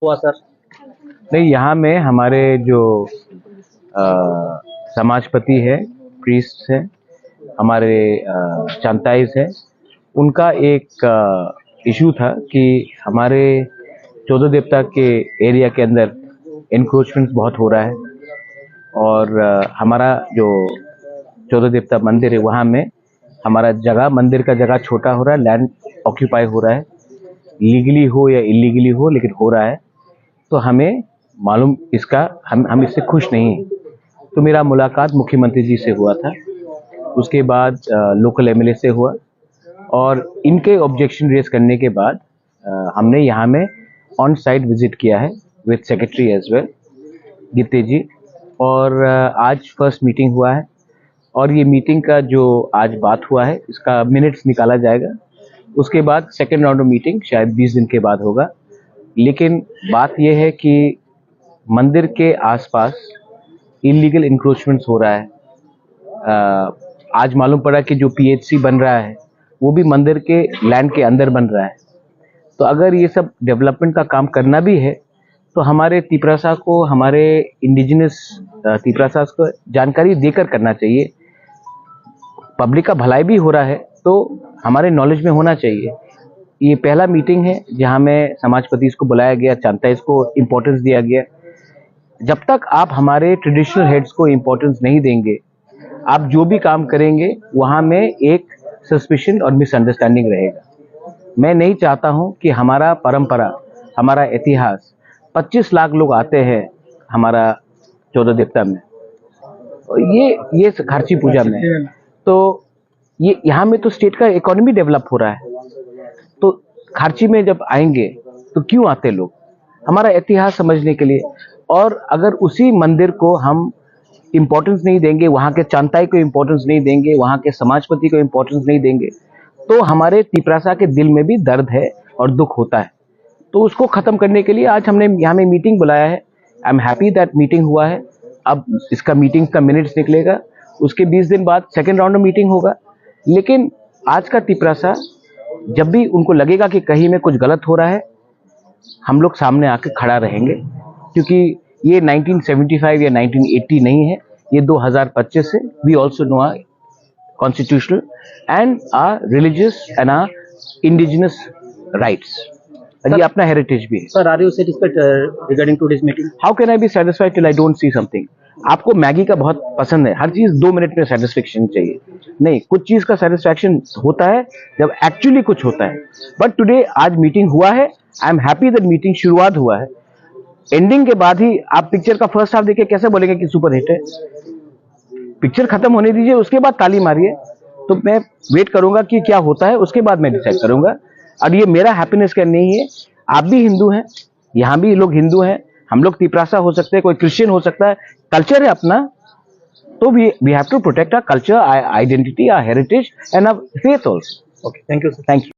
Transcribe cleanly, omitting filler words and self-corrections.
हुआ सर? नहीं, यहाँ में हमारे जो समाजपति है, प्रीस्ट है, हमारे चांताइज है, उनका एक इशू था कि हमारे 14 देवता के एरिया के अंदर इंक्रोचमेंट बहुत हो रहा है और हमारा जो 14 देवता मंदिर है वहाँ में हमारा जगह, मंदिर का जगह छोटा हो रहा है, लैंड ऑक्यूपाई हो रहा है, लीगली हो या इलीगली हो लेकिन हो रहा है। तो हमें मालूम इसका, हम इससे खुश नहीं हैं। तो मेरा मुलाकात मुख्यमंत्री जी से हुआ था, उसके बाद लोकल एमएलए से हुआ और इनके ऑब्जेक्शन रेज करने के बाद हमने यहाँ में ऑन साइट विजिट किया है विद सेक्रेटरी एज वेल गीते जी, और आज फर्स्ट मीटिंग हुआ है और ये मीटिंग का जो आज बात हुआ है इसका मिनट्स निकाला जाएगा। उसके बाद सेकेंड राउंड ऑफ मीटिंग शायद 20 दिन के बाद होगा। लेकिन बात यह है कि मंदिर के आसपास इलीगल इंक्रोचमेंट्स हो रहा है। आज मालूम पड़ा कि जो पीएचसी बन रहा है वो भी मंदिर के लैंड के अंदर बन रहा है। तो अगर ये सब डेवलपमेंट का काम करना भी है तो हमारे तिपरासा को, हमारे इंडिजिनस तिपरासा को जानकारी देकर करना चाहिए। पब्लिक का भलाई भी हो रहा है तो हमारे नॉलेज में होना चाहिए। ये पहला मीटिंग है जहां में समाजपति को बुलाया गया, चांताइज को इम्पोर्टेंस दिया गया। जब तक आप हमारे ट्रेडिशनल हेड्स को इम्पोर्टेंस नहीं देंगे, आप जो भी काम करेंगे वहां में एक सस्पिशन और मिसअंडरस्टैंडिंग रहेगा। मैं नहीं चाहता हूं कि हमारा परंपरा, हमारा इतिहास, 25 लाख लोग आते हैं हमारा 14 देवता में, ये खारची पूजा में, तो ये यहाँ में तो स्टेट का इकोनॉमी डेवलप हो रहा है। तो खारची में जब आएंगे तो क्यों आते लोग? हमारा इतिहास समझने के लिए। और अगर उसी मंदिर को हम इम्पोर्टेंस नहीं देंगे, वहाँ के चांताई को इम्पोर्टेंस नहीं देंगे, वहाँ के समाजपति को इम्पोर्टेंस नहीं देंगे, तो हमारे तिपरासा के दिल में भी दर्द है और दुख होता है। तो उसको खत्म करने के लिए आज हमने यहाँ में मीटिंग बुलाया है। I am happy that meeting हुआ है। अब इसका मीटिंग का मिनट्स निकलेगा, उसके 20 दिन बाद सेकेंड राउंड में मीटिंग होगा। लेकिन आज का तिपरासा, जब भी उनको लगेगा कि कहीं में कुछ गलत हो रहा है, हम लोग सामने आके खड़ा रहेंगे, क्योंकि ये 1975 या 1980 नहीं है, ये 2025 है। We also know our constitutional and our religious and our indigenous rights. ये अपना हेरिटेज भी है। Sir, are you satisfied regarding today's meeting? How can I be satisfied till I don't see something? आपको मैगी का बहुत पसंद है, हर चीज 2 मिनट में सेटिस्फेक्शन चाहिए। नहीं, कुछ चीज का सेटिस्फेक्शन होता है जब एक्चुअली कुछ होता है। बट टुडे आज मीटिंग हुआ है, I am happy that meeting शुरुआत हुआ है। एंडिंग के बाद ही आप पिक्चर का फर्स्ट हाफ देखिए, कैसे बोलेंगे कि सुपर हिट है? पिक्चर खत्म होने दीजिए, उसके बाद ताली मारिए। तो मैं वेट करूंगा कि क्या होता है, उसके बाद मैं डिसाइड करूंगा। और ये मेरा हैप्पीनेस का नहीं है, आप भी हिंदू हैं, यहाँ भी लोग हिंदू हैं, हम लोग तिपरासा हो सकते हैं, कोई क्रिश्चियन हो सकता है, कल्चर है अपना, तो we have to protect our culture, our identity, our heritage and our faith also. Okay, thank you, sir. Thank you.